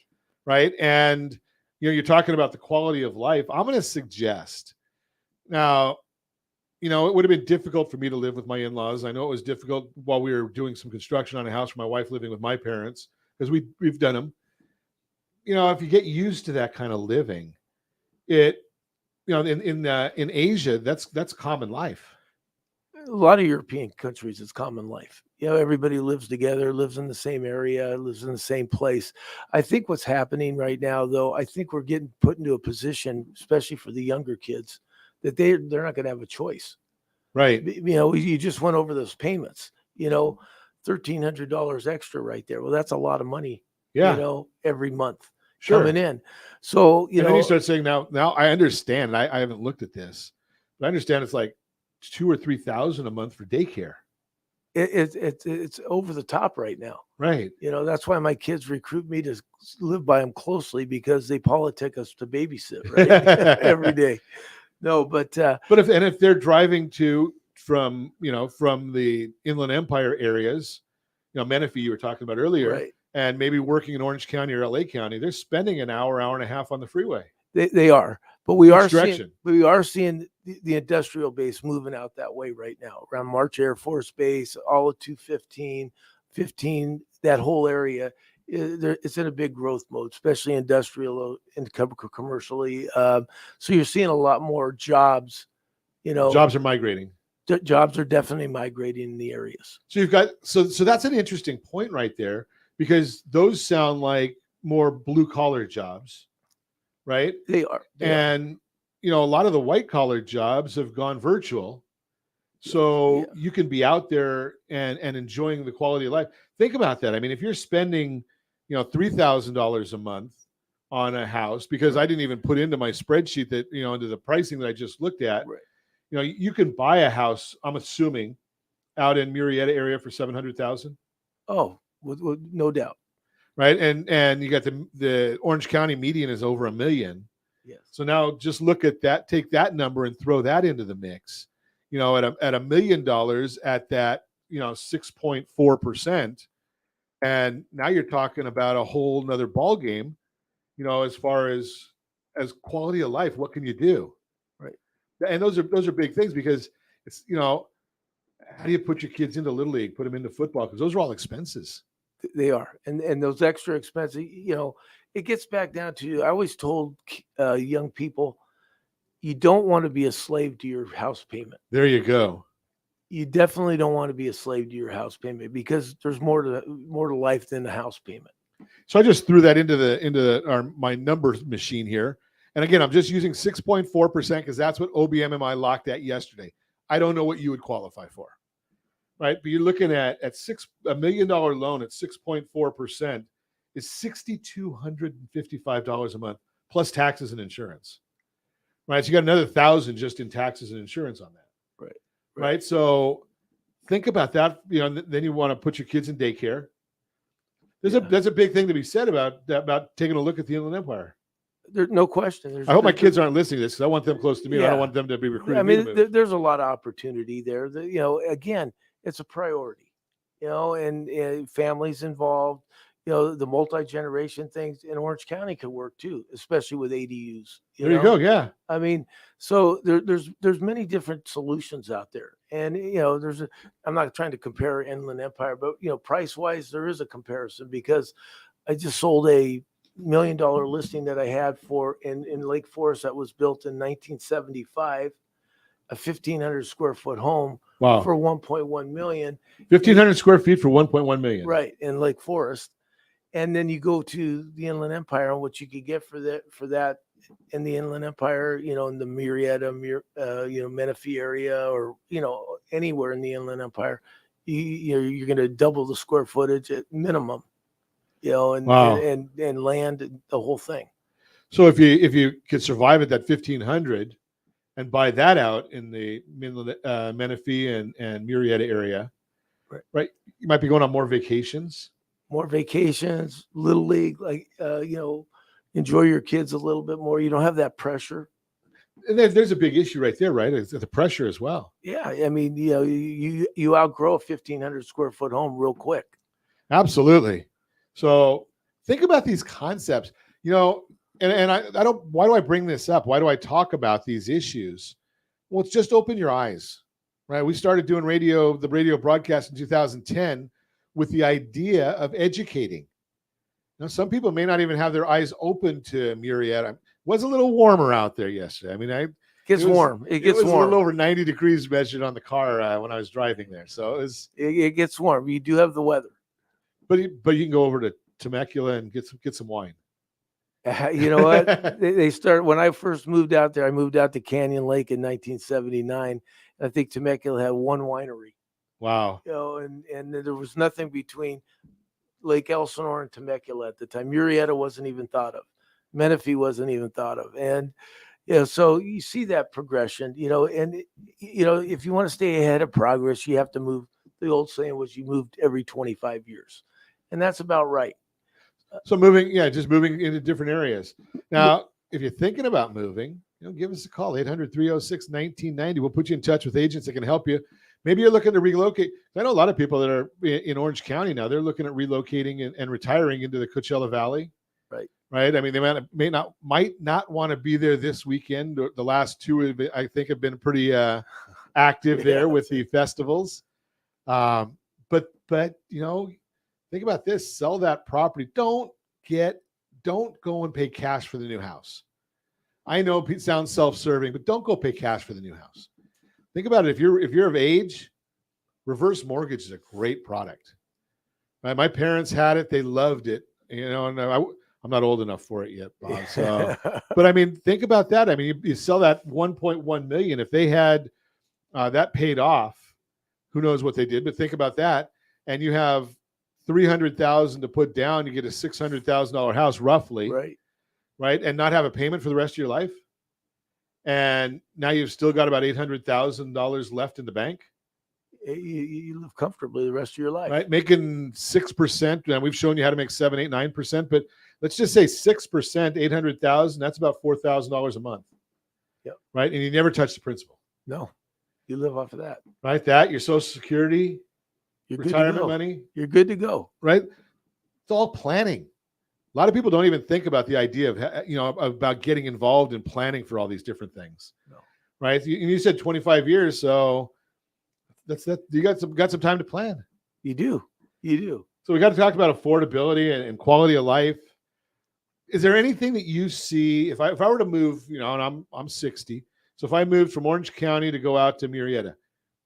Right. And, you're talking about the quality of life. I'm going to suggest now, it would have been difficult for me to live with my in-laws. I know it was difficult while we were doing some construction on a house for my wife living with my parents, because we've done them. If you get used to that kind of living, in Asia, that's common life. A lot of European countries, it's common life. Everybody lives together, lives in the same area, lives in the same place. I think what's happening right now, though, I think we're getting put into a position, especially for the younger kids, that they're not going to have a choice. Right. You just went over those payments, $1,300 extra right there. Well, that's a lot of money, every month coming in. So, and then you start saying now I understand. I haven't looked at this, but I understand it's like 2,000 or 3,000 a month for daycare. It's over the top right now. Right. That's why my kids recruit me to live by them closely, because they politic us to babysit every day. No, but if they're driving from the Inland Empire areas, Menifee you were talking about earlier, right, and maybe working in Orange County or LA County, they're spending an hour and a half on the freeway. They are, but we are seeing the industrial base moving out that way right now, around March Air Force Base, all of 215, 15, that whole area. It's in a big growth mode, especially industrial and commercially. So you're seeing a lot more jobs. Jobs are migrating. Jobs are definitely migrating in the areas. So you've got so that's an interesting point right there, because those sound like more blue collar jobs, right? They are. A lot of the white collar jobs have gone virtual. So you can be out there and enjoying the quality of life. Think about that. I mean, if you're spending, $3,000 a month on a house, because I didn't even put into my spreadsheet that, into the pricing that I just looked at, right, you can buy a house, I'm assuming, out in Murrieta area for $700,000. Oh, with no doubt. right? And you got the Orange County median is over $1 million. Yes. So now just look at that, take that number and throw that into the mix. At $1 million at that, 6.4%. And now you're talking about a whole nother ball game, as far as quality of life. What can you do? Right. And those are big things, because it's, how do you put your kids into Little League, put them into football? Because those are all expenses. They are. And those extra expenses, it gets back down to, I always told young people, you don't want to be a slave to your house payment. There you go. You definitely don't want to be a slave to your house payment, because there's more to life than the house payment. So I just threw that into my numbers machine here. And again, I'm just using 6.4% because that's what OBMMI locked at yesterday. I don't know what you would qualify for, right? But you're looking at $1 million loan at 6.4% is $6,255 a month plus taxes and insurance, right? So you got another $1,000 just in taxes and insurance on that. Right. So think about that. Then you want to put your kids in daycare. There's a big thing to be said about taking a look at the Inland Empire. There's no question. I hope my kids aren't listening to this, because I want them close to me. Yeah. I don't want them to be recruiting. I mean, there's a lot of opportunity there. Again, it's a priority. And families involved. The multi-generation things in Orange County could work too, especially with ADUs. There you go. Yeah. I mean, so there's many different solutions out there. And, I'm not trying to compare Inland Empire, but, price wise, there is a comparison, because I just sold a $1 million listing that I had in Lake Forest that was built in 1975, a 1,500 square foot home. Wow. For 1.1 million. 1,500 square feet for 1.1 million. Right. In Lake Forest. And then you go to the Inland Empire, and what you could get for that in the Inland Empire, in the Murrieta, Menifee area, or, anywhere in the Inland Empire, you're going to double the square footage at minimum, and land, the whole thing. So if you could survive at that 1,500 and buy that out in the Menifee and Murrieta area, right? You might be going on more vacations. Little League, enjoy your kids a little bit more. You don't have that pressure. And there's a big issue right there, right? It's the pressure as well. Yeah. I mean, you outgrow a 1,500 square foot home real quick. Absolutely. So think about these concepts, and I don't, why do I bring this up? Why do I talk about these issues? Well, it's just open your eyes, right? We started doing the radio broadcast in 2010 with the idea of educating. Now, some people may not even have their eyes open to Murrieta. It was a little warmer out there yesterday. I mean, it gets warm. It was a little over 90 degrees measured on the car when I was driving there. So it gets warm. You do have the weather. But you can go over to Temecula and get some wine. You know what? They start when I first moved out there. I moved out to Canyon Lake in 1979. I think Temecula had one winery. Wow. And there was nothing between Lake Elsinore and Temecula at the time. Murrieta wasn't even thought of. Menifee wasn't even thought of. And so you see that progression. And if you want to stay ahead of progress, you have to move. The old saying was you moved every 25 years, and that's about right. So just moving into different areas. Now, if you're thinking about moving, give us a call, 800-306-1990. We'll put you in touch with agents that can help you. Maybe you're looking to relocate. I know a lot of people that are in Orange County now. They're looking at relocating and retiring into the Coachella Valley. Right. I mean, they might not want to be there this weekend. The last two, I think, have been pretty active there with the festivals. But think about this: sell that property. Don't go and pay cash for the new house. I know it sounds self-serving, but don't go pay cash for the new house. Think about it. If you're of age, reverse mortgage is a great product. Right? My parents had it; they loved it. And I'm not old enough for it yet, Bob. So, but I mean, think about that. I mean, you sell that 1.1 million. If they had that paid off, who knows what they did? But think about that, and you have $300,000 to put down. You get a $600,000 house, roughly, right, and not have a payment for the rest of your life. And now you've still got about $800,000 left in the bank. You live comfortably the rest of your life. Right, making 6%, and we've shown you how to make 7, 8, 9%. But let's just say 6%, 800,000. That's about $4,000 a month. Yep. Right, and you never touch the principal. No, you live off of that. Right, that your Social Security, You're retirement good to go. money. You're good to go. Right, it's all planning. A lot of people don't even think about the idea of about getting involved in planning for all these different things. No. Right, you said 25 years, so that's that. You got some time to plan. You do. So we got to talk about affordability and quality of life. Is there anything that you see if I were to move, and I'm 60, so if I moved from Orange County to go out to Murrieta,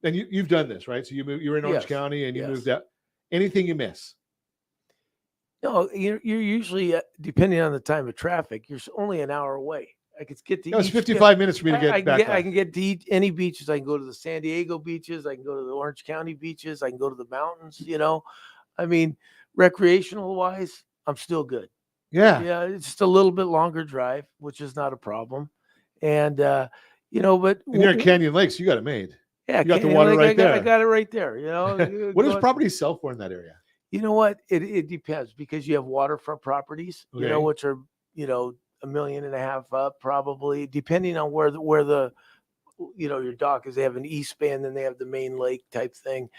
and you've done this, right? So you're in Orange Yes. County and you Yes. moved out. Anything you miss? No, you're usually, depending on the time of traffic, you're only an hour away. I could get to. It's 55 minutes for me to get back. I can get to any beaches. I can go to the San Diego beaches. I can go to the Orange County beaches. I can go to the mountains. I mean, recreational wise, I'm still good. Yeah. Yeah, it's just a little bit longer drive, which is not a problem. And but And you're at Canyon Lakes. You got it made. Yeah, you got the Canyon water Lake, right there. I got it right there. What does property sell for in that area? You know what? It depends because you have waterfront properties, Okay. which are, $1.5 million up probably, depending on where the your dock is. They have an east span, then they have the main lake type thing,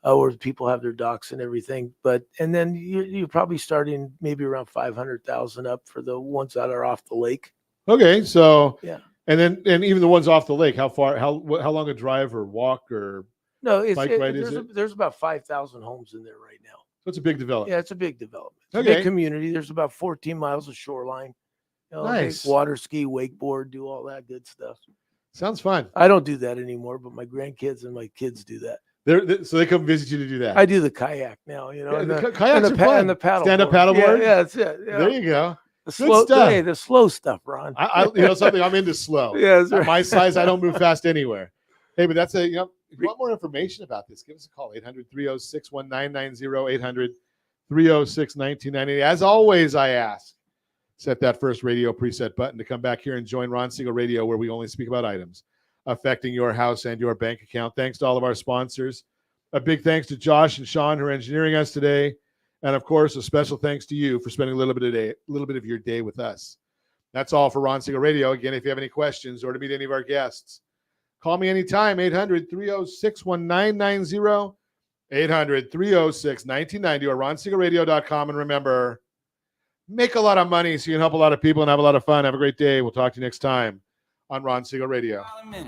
where people have their docks and everything. And then you're probably starting maybe around 500,000 up for the ones that are off the lake. Okay, so Yeah. and even the ones off the lake, how long a drive or walk or No, bike ride is it? there's about 5,000 homes in there right now. So it's a big development. Yeah, it's a big development. It's a Okay. big community. There's about 14 miles of shoreline. They Nice. water ski, wakeboard, do all that good stuff. Sounds fun. I don't do that anymore, but my grandkids and my kids do that. So they come visit you to do that. I do the kayak now, Yeah, and the kayaks and are fun. and the paddle Stand-up board. paddleboard? Yeah, that's it. Yeah. There you go. The Good slow stuff. Hey, the slow stuff, Ron. I something, I'm into slow. Yeah, that's At right. my size, I don't move fast anywhere. Hey, but that's if you want more information about this, give us a call, 800-306-1990, 800-306-1990. As always, I ask, set that first radio preset button to come back here and join Ron Siegel Radio, where we only speak about items affecting your house and your bank account. Thanks to all of our sponsors. A big thanks to Josh and Sean who are engineering us today. And of course, a special thanks to you for spending a little bit of your day with us. That's all for Ron Siegel Radio. Again, if you have any questions or to meet any of our guests, call me anytime, 800-306-1990, 800-306-1990, or ronsiegelradio.com. And remember, make a lot of money so you can help a lot of people and have a lot of fun. Have a great day. We'll talk to you next time on Ron Siegel Radio. My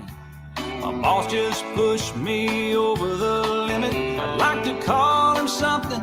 boss just pushed me over the limit. I'd like to call him something,